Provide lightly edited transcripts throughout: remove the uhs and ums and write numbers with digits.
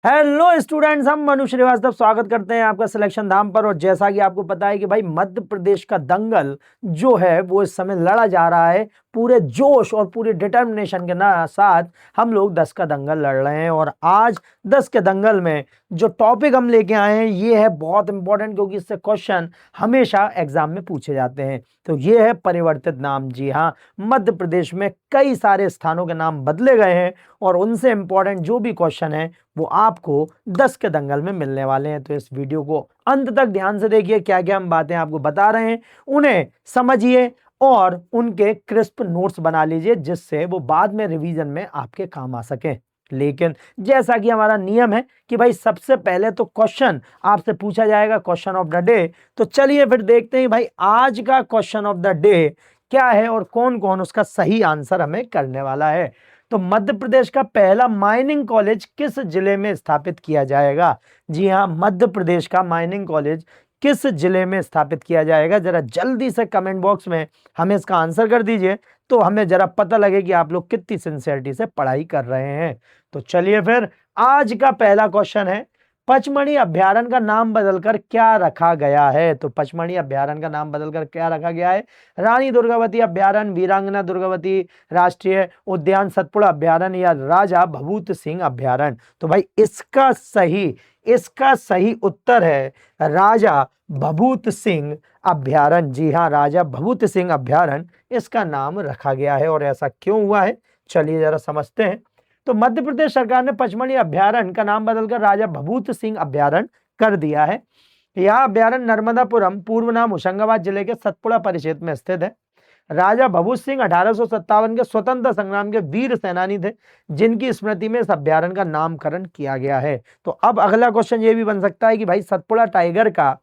Hello students, हम मनु श्रीवास्तव स्वागत करते हैं आपका सिलेक्शन धाम पर। और जैसा कि आपको पता है कि भाई मध्य प्रदेश का दंगल जो है वो इस समय लड़ा जा रहा है पूरे जोश और पूरे डिटर्मिनेशन के साथ। हम लोग 10 का दंगल लड़ रहे हैं और आज 10 के दंगल में जो टॉपिक हम लेके आए हैं ये है बहुत इंपॉर्टेंट, क्योंकि इससे क्वेश्चन हमेशा एग्जाम में पूछे जाते हैं। तो ये है परिवर्तित नाम। जी हाँ, मध्य प्रदेश में कई सारे स्थानों के नाम बदले गए हैं और उनसे इंपॉर्टेंट जो भी क्वेश्चन है वो आपको 10 के दंगल में मिलने वाले हैं। तो इस वीडियो को अंत तक ध्यान से देखिए, क्या क्या हम बातें आपको बता रहे हैं उन्हें समझिए और उनके क्रिस्प नोट्स बना लीजिए, जिससे वो बाद में रिवीजन में आपके काम आ सके। लेकिन जैसा कि हमारा नियम है कि भाई सबसे पहले तो क्वेश्चन आपसे पूछा जाएगा, क्वेश्चन ऑफ द डे। तो चलिए फिर देखते हैं भाई आज का क्वेश्चन ऑफ द डे क्या है और कौन कौन उसका सही आंसर हमें करने वाला है। तो मध्य प्रदेश का पहला माइनिंग कॉलेज किस जिले में स्थापित किया जाएगा? जी हाँ, मध्य प्रदेश का माइनिंग कॉलेज किस जिले में स्थापित किया जाएगा? जरा जल्दी से कमेंट बॉक्स में हमें इसका आंसर कर दीजिए, तो हमें जरा पता लगे कि आप लोग कितनी सिंसियरिटी से पढ़ाई कर रहे हैं। तो चलिए फिर आज का पहला क्वेश्चन है, पचमढ़ी अभ्यारण्य का नाम बदलकर क्या रखा गया है? तो पचमढ़ी अभ्यारण्य का नाम बदलकर क्या रखा गया है? रानी दुर्गावती अभ्यारण्य, वीरांगना दुर्गावती राष्ट्रीय उद्यान, सतपुड़ा अभ्यारण्य या राजा भभूत सिंह अभ्यारण्य? तो भाई इसका सही उत्तर है राजा भभूत सिंह अभ्यारण्य। जी हाँ, राजा भभूत सिंह अभ्यारण्य इसका नाम रखा गया है। और ऐसा क्यों हुआ है, चलिए जरा समझते हैं। तो मध्य प्रदेश सरकार ने पचमढ़ी अभ्यारण्य का नाम बदलकर राजा भभूत सिंह अभ्यारण्य कर दिया है। यह अभ्यारण्य नर्मदापुरम, पूर्व नाम होशंगाबाद जिले के सतपुड़ा परिक्षेत्र में स्थित है। राजा भभूत सिंह 1857 के स्वतंत्र संग्राम के वीर सेनानी थे, जिनकी स्मृति में इस अभ्यारण्य का नामकरण किया गया है। तो अब अगला क्वेश्चन ये भी बन सकता है कि भाई सतपुड़ा टाइगर का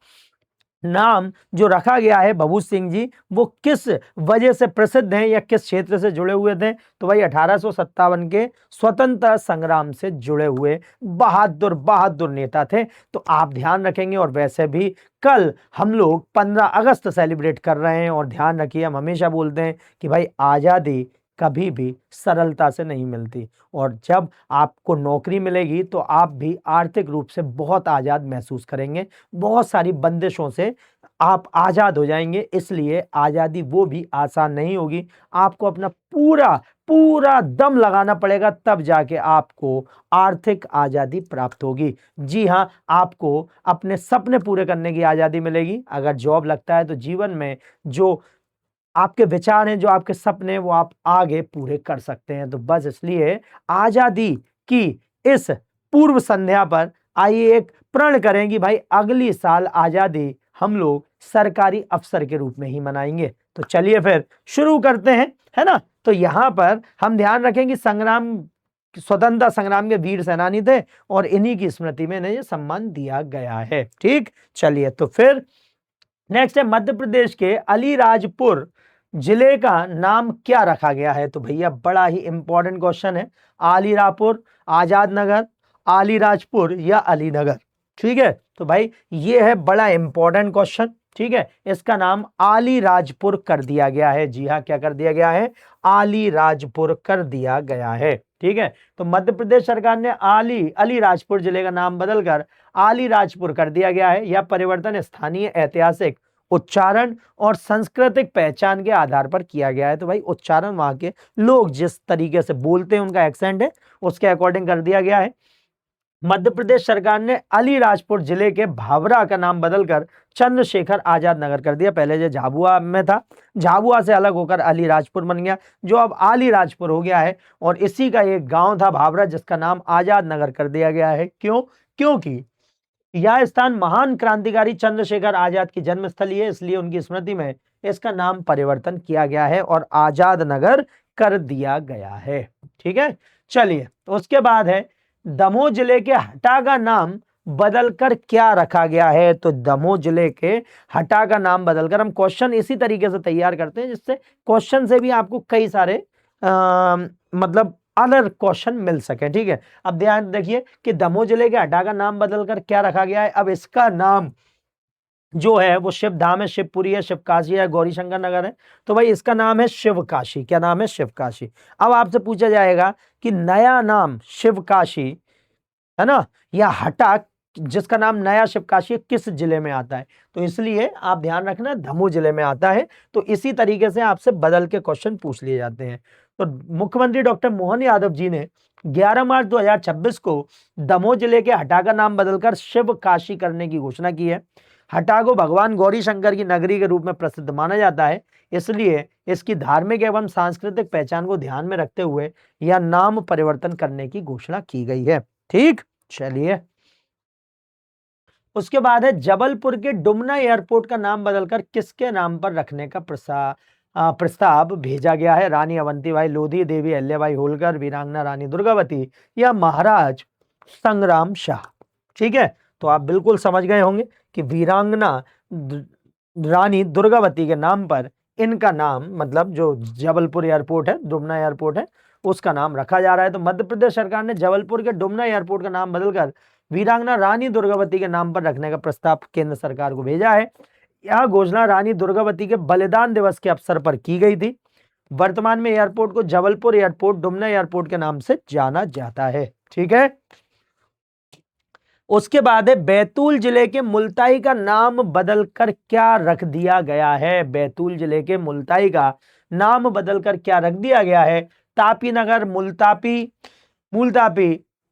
नाम जो रखा गया है भभूत सिंह जी, वो किस वजह से प्रसिद्ध हैं या किस क्षेत्र से जुड़े हुए थे? तो भाई 1857 के स्वतंत्र संग्राम से जुड़े हुए बहादुर बहादुर नेता थे। तो आप ध्यान रखेंगे। और वैसे भी कल हम लोग 15 अगस्त सेलिब्रेट कर रहे हैं और ध्यान रखिए, हम हमेशा बोलते हैं कि भाई आजादी कभी भी सरलता से नहीं मिलती, और जब आपको नौकरी मिलेगी तो आप भी आर्थिक रूप से बहुत आजाद महसूस करेंगे, बहुत सारी बंदिशों से आप आजाद हो जाएंगे। इसलिए आजादी वो भी आसान नहीं होगी, आपको अपना पूरा पूरा दम लगाना पड़ेगा, तब जाके आपको आर्थिक आजादी प्राप्त होगी। जी हां, आपको अपने सपने पूरे करने की आजादी मिलेगी। अगर जॉब लगता है तो जीवन में जो आपके विचार हैं, जो आपके सपने हैं, वो आप आगे पूरे कर सकते हैं। तो बस इसलिए आजादी की इस पूर्व संध्या पर आइए एक प्रण करें कि भाई अगली साल आजादी हम लोग सरकारी अफसर के रूप में ही मनाएंगे। तो चलिए फिर शुरू करते हैं, है ना। तो यहां पर हम ध्यान रखें कि स्वतंत्रता संग्राम के वीर सेनानी थे और इन्हीं की स्मृति में इन्हें ये सम्मान दिया गया है। ठीक, चलिए तो फिर नेक्स्ट है, मध्य प्रदेश के अलीराजपुर जिले का नाम क्या रखा गया है? तो भैया बड़ा ही इंपॉर्टेंट क्वेश्चन है। अलीराजपुर, आजाद नगर, अलीराजपुर या अलीनगर? ठीक है, तो भाई ये है बड़ा इंपॉर्टेंट क्वेश्चन। ठीक है, इसका नाम अलीराजपुर कर दिया गया है। जी हाँ, क्या कर दिया गया है? अलीराजपुर कर दिया गया है। ठीक है, तो मध्य प्रदेश सरकार ने अलीराजपुर जिले का नाम बदलकर अलीराजपुर कर दिया गया है। यह परिवर्तन स्थानीय ऐतिहासिक, उच्चारण और सांस्कृतिक पहचान के आधार पर किया गया है। तो भाई उच्चारण वहां के लोग जिस तरीके से बोलते हैं, उनका एक्सेंट है, उसके अकॉर्डिंग कर दिया गया है। मध्य प्रदेश सरकार ने अलीराजपुर जिले के भावरा का नाम बदलकर चंद्रशेखर आजाद नगर कर दिया। पहले जो झाबुआ में था, झाबुआ से अलग होकर अलीराजपुर बन गया, जो अब अलीराजपुर हो गया है। और इसी का एक गांव था भावरा, जिसका नाम आजाद नगर कर दिया गया है। क्यों? क्योंकि यह स्थान महान क्रांतिकारी चंद्रशेखर आजाद की जन्मस्थली है, इसलिए उनकी स्मृति में इसका नाम परिवर्तन किया गया है और आजाद नगर कर दिया गया है। ठीक है, चलिए उसके बाद है, दमोह जिले के हटा का नाम बदलकर क्या रखा गया है? तो दमोह जिले के हटा का नाम बदलकर, हम क्वेश्चन इसी तरीके से तैयार करते हैं जिससे क्वेश्चन से भी आपको कई सारे मतलब अदर क्वेश्चन मिल सके। ठीक है, अब ध्यान देखिए कि दमोह जिले के हटा का नाम बदलकर क्या रखा गया है। अब इसका नाम जो है वो शिव धाम है, शिवपुरी है, शिवकाशी है, गौरीशंकर नगर है। तो भाई इसका नाम है शिवकाशी। क्या नाम है? शिवकाशी। अब आपसे पूछा जाएगा कि नया नाम शिवकाशी है ना, या हटा जिसका नाम नया शिवकाशी है किस जिले में आता है, तो इसलिए आप ध्यान रखना दमोह जिले में आता है। तो इसी तरीके से आपसे बदल के क्वेश्चन पूछ लिए जाते हैं। तो मुख्यमंत्री डॉक्टर मोहन यादव जी ने 11 मार्च 2026 को दमोह जिले के हटा का नाम बदलकर शिवकाशी करने की घोषणा की है। हटा को भगवान गौरी शंकर की नगरी के रूप में प्रसिद्ध माना जाता है, इसलिए इसकी धार्मिक एवं सांस्कृतिक पहचान को ध्यान में रखते हुए यह नाम परिवर्तन करने की घोषणा की गई है। ठीक, चलिए उसके बाद है जबलपुर के डुमना एयरपोर्ट का नाम बदलकर किसके नाम पर रखने का प्रस्ताव भेजा गया है? रानी अवंतीबाई लोधी, देवी अहिल्याबाई होलकर, वीरांगना रानी दुर्गावती या महाराज संग्राम शाह। ठीक है, तो आप बिल्कुल समझ गए होंगे कि वीरांगना रानी दुर्गावती के नाम पर इनका नाम, मतलब जो जबलपुर एयरपोर्ट है, डुमना एयरपोर्ट है, उसका नाम रखा जा रहा है। तो मध्य प्रदेश सरकार ने जबलपुर के डुमना एयरपोर्ट का नाम बदलकर वीरांगना रानी दुर्गावती के नाम पर रखने का प्रस्ताव केंद्र सरकार को भेजा है। यह घोषणा रानी दुर्गावती के बलिदान दिवस के अवसर पर की गई थी। वर्तमान में एयरपोर्ट को जबलपुर एयरपोर्ट, डुमना एयरपोर्ट के नाम से जाना जाता है। ठीक है, उसके बाद है बैतूल जिले के मुल्ताई का नाम बदलकर क्या रख दिया गया है? बैतूल जिले के मुल्ताई का नाम बदलकर क्या रख दिया गया है? तापी नगर, मूलतापी,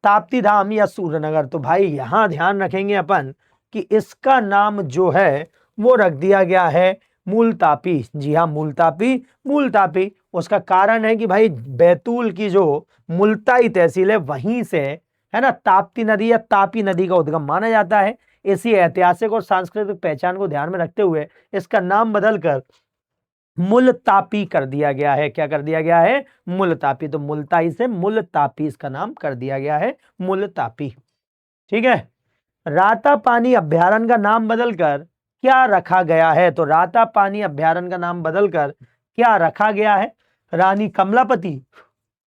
ताप्ती धाम या सूर्यनगर। तो भाई यहां ध्यान रखेंगे अपन कि इसका नाम जो है वो रख दिया गया है मूलतापी। जी हाँ, मूलतापी। उसका कारण है कि भाई बैतूल की जो मुल्ताई तहसील है वहीं से, है ना, ताप्ती नदी या तापी नदी का उद्गम माना जाता है। इसी ऐतिहासिक और सांस्कृतिक पहचान को ध्यान में रखते हुए इसका नाम बदलकर मुलतापी कर दिया गया है। क्या कर दिया गया है? मुलतापी। तो मुल्ताई से मुलतापी इसका नाम कर दिया गया है, मुलतापी। ठीक है, रातापानी अभ्यारण्य का नाम बदलकर क्या रखा गया है? तो रातापानी अभ्यारण्य का नाम बदलकर क्या रखा गया है? Rani Kamlapati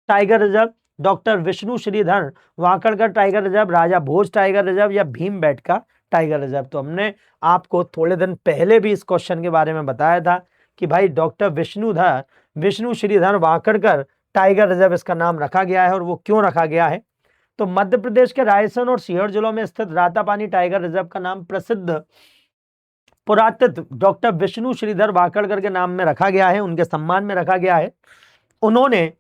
tiger reserve, doctor Vishnu Shridhar Wakadkar tiger reserve, Raja Bhoj tiger reserve या भीमबेटका टाइगर रिजर्व। तो हमने आपको थोड़े दिन पहले भी इस क्वेश्चन के बारे में बताया था कि भाई doctor Vishnu Shridhar Wakadkar tiger reserve इसका नाम रखा गया है। और वो क्यों रखा गया है? तो मध्य प्रदेश के रायसेन और सीहोर जिलों में स्थित रातापानी टाइगर रिजर्व का नाम प्रसिद्ध पुरातत्व डॉक्टर विष्णु श्रीधर वाकड़कर के नाम में रखा गया है, उनके सम्मान में रखा गया है। उन्होंने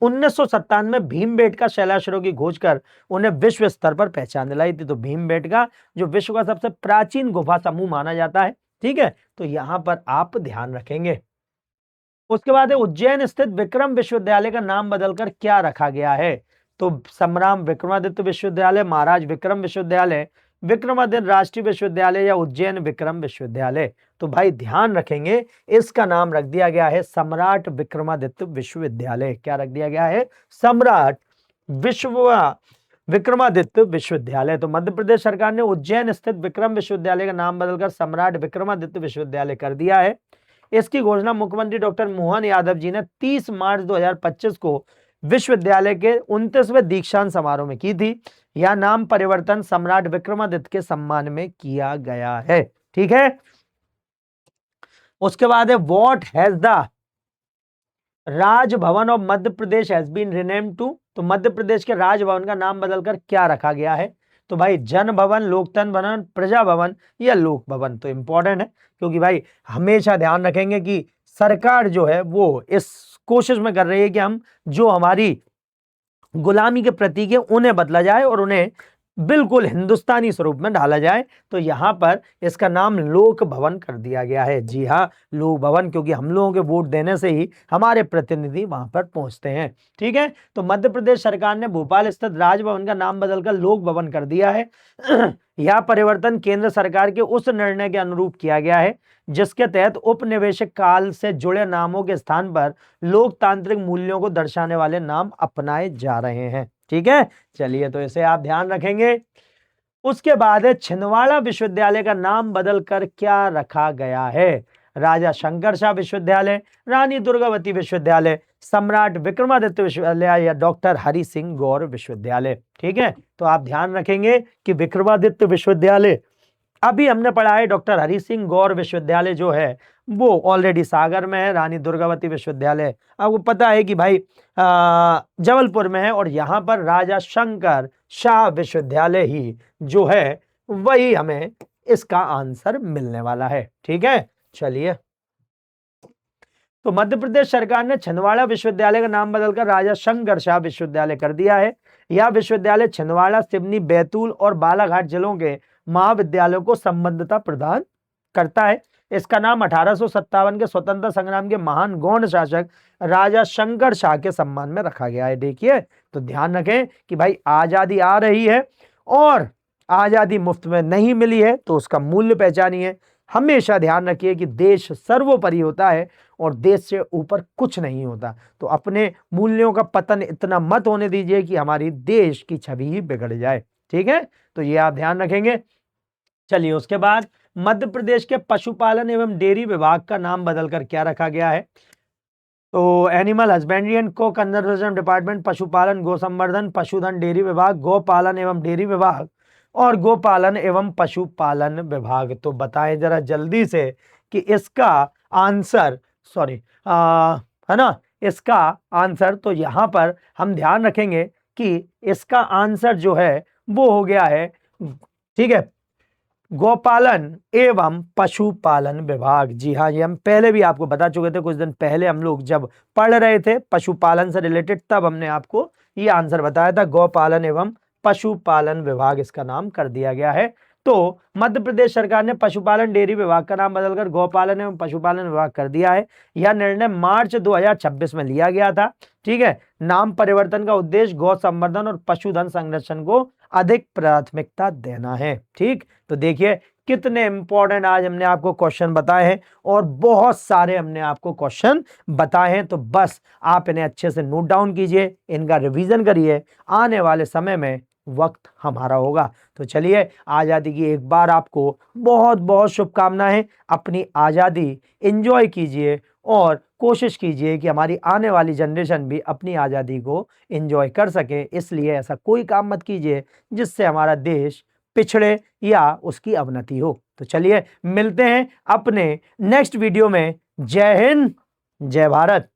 1997 में भीमबेटका शैलाश्रयों की खोज कर उन्हें विश्व स्तर पर पहचान दिलाई थी। तो भीमबेटका जो विश्व का सबसे प्राचीन गुफा समूह माना जाता है। ठीक है, तो यहां पर आप ध्यान रखेंगे। उसके बाद है उज्जैन स्थित विक्रम विश्वविद्यालय का नाम बदलकर क्या रखा गया है? तो संग्राम विक्रमादित्य विश्वविद्यालय, महाराज विक्रम विश्वविद्यालय, विक्रमादित्य राष्ट्रीय विश्वविद्यालय या उज्जैन विक्रम विश्वविद्यालय। तो भाई ध्यान रखेंगे इसका नाम रख दिया गया है सम्राट विक्रमादित्य विश्वविद्यालय। क्या रख दिया गया है? सम्राट विक्रमादित्य विश्वविद्यालय। तो मध्य प्रदेश सरकार ने उज्जैन स्थित विक्रम विश्वविद्यालय का नाम बदलकर सम्राट विक्रमादित्य विश्वविद्यालय कर दिया है। इसकी घोषणा मुख्यमंत्री डॉक्टर मोहन यादव जी ने 30 मार्च 2025 को विश्वविद्यालय के 29वें दीक्षांत समारोह में की थी। यह नाम परिवर्तन सम्राट विक्रमादित्य के सम्मान में किया गया है। ठीक है, उसके बाद है what has the Raj Bhavan of Madhya Pradesh has been renamed to. तो मध्य प्रदेश के राजभवन का नाम बदलकर क्या रखा गया है? तो भाई जन भवन, लोकतंत्र भवन, प्रजा भवन या लोक भवन। तो इंपॉर्टेंट है क्योंकि भाई हमेशा ध्यान रखेंगे कि सरकार जो है वो इस कोशिश में कर रही है कि हम जो हमारी गुलामी के प्रतीक है उन्हें बदला जाए और उन्हें बिल्कुल हिंदुस्तानी स्वरूप में ढाला जाए। तो यहां पर इसका नाम लोक भवन कर दिया गया है। जी हाँ, लोक भवन, क्योंकि हम लोगों के वोट देने से ही हमारे प्रतिनिधि वहां पर पहुंचते हैं। ठीक है, तो मध्य प्रदेश सरकार ने भोपाल स्थित राजभवन का नाम बदलकर लोक भवन कर दिया है। यह परिवर्तन केंद्र सरकार के उस निर्णय के अनुरूप किया गया है जिसके तहत उपनिवेशिक काल से जुड़े नामों के स्थान पर लोकतांत्रिक मूल्यों को दर्शाने वाले नाम अपनाए जा रहे हैं। ठीक है, चलिए तो इसे आप ध्यान रखेंगे। उसके बाद है छिंदवाड़ा विश्वविद्यालय का नाम बदलकर क्या रखा गया है? राजा शंकर शाह विश्वविद्यालय, रानी दुर्गावती विश्वविद्यालय, सम्राट विक्रमादित्य विश्वविद्यालय या डॉक्टर हरि सिंह गौर विश्वविद्यालय। ठीक है, तो आप ध्यान रखेंगे कि विक्रमादित्य विश्वविद्यालय, अभी हमने पढ़ा है डॉक्टर हरि सिंह गौर विश्वविद्यालय जो है वो ऑलरेडी सागर में है, रानी दुर्गावती विश्वविद्यालय आपको पता है कि भाई जबलपुर में है, और यहाँ पर राजा शंकर शाह विश्वविद्यालय ही जो है वही हमें इसका आंसर मिलने वाला है। ठीक है, चलिए। तो मध्य प्रदेश सरकार ने छिंदवाड़ा विश्वविद्यालय का नाम बदलकर राजा शंकर शाह विश्वविद्यालय कर दिया है। यह विश्वविद्यालय छिंदवाड़ा, सिवनी, बैतूल और बालाघाट जिलों के महाविद्यालयों को संबद्धता प्रदान करता है। इसका नाम 1857 के स्वतंत्रता संग्राम के महान गौड़ शासक राजा शंकर शाह के सम्मान में रखा गया है। देखिए, तो ध्यान रखें कि भाई आजादी आ रही है और आजादी मुफ्त में नहीं मिली है, तो उसका मूल्य पहचानिए। हमेशा ध्यान रखिए कि देश सर्वोपरि होता है और देश से ऊपर कुछ नहीं होता। तो अपने मूल्यों का पतन इतना मत होने दीजिए कि हमारी देश की छवि ही बिगड़ जाए। ठीक है, तो ये आप ध्यान रखेंगे। चलिए, उसके बाद मध्य प्रदेश के पशुपालन एवं डेयरी विभाग का नाम बदलकर क्या रखा गया है? तो एनिमल हस्बेंड्री एंड को कंजर्वेशन डिपार्टमेंट, पशुपालन, गो संवर्धन, पशुधन डेयरी विभाग, गोपालन एवं डेयरी विभाग और गोपालन एवं पशुपालन विभाग। तो बताएं जरा जल्दी से कि इसका आंसर, सॉरी, है ना, इसका आंसर, तो यहां पर हम ध्यान रखेंगे कि इसका आंसर जो है वो हो गया है, ठीक है, गोपालन एवं पशुपालन विभाग। जी हाँ, ये हम पहले भी आपको बता चुके थे, कुछ दिन पहले हम लोग जब पढ़ रहे थे पशुपालन से रिलेटेड, तब हमने आपको ये आंसर बताया था, गोपालन एवं पशुपालन विभाग इसका नाम कर दिया गया है। तो मध्य प्रदेश सरकार ने पशुपालन डेयरी विभाग का नाम बदलकर गोपालन एवं पशुपालन विभाग कर दिया है। यह निर्णय मार्च 2026 में लिया गया था। ठीक है, नाम परिवर्तन का उद्देश्य गौ संवर्धन और पशुधन संरक्षण को अधिक प्राथमिकता देना है। ठीक, तो देखिए कितने इंपॉर्टेंट आज हमने आपको क्वेश्चन बताए हैं और बहुत सारे हमने आपको क्वेश्चन बताए हैं। तो बस आप इन्हें अच्छे से नोट डाउन कीजिए, इनका रिवीजन करिए, आने वाले समय में वक्त हमारा होगा। तो चलिए, आज़ादी की एक बार आपको बहुत बहुत शुभकामनाएं। अपनी आज़ादी एंजॉय कीजिए और कोशिश कीजिए कि हमारी आने वाली जनरेशन भी अपनी आज़ादी को एंजॉय कर सके। इसलिए ऐसा कोई काम मत कीजिए जिससे हमारा देश पिछड़े या उसकी अवनति हो। तो चलिए मिलते हैं अपने नेक्स्ट वीडियो में। जय हिंद, जय भारत।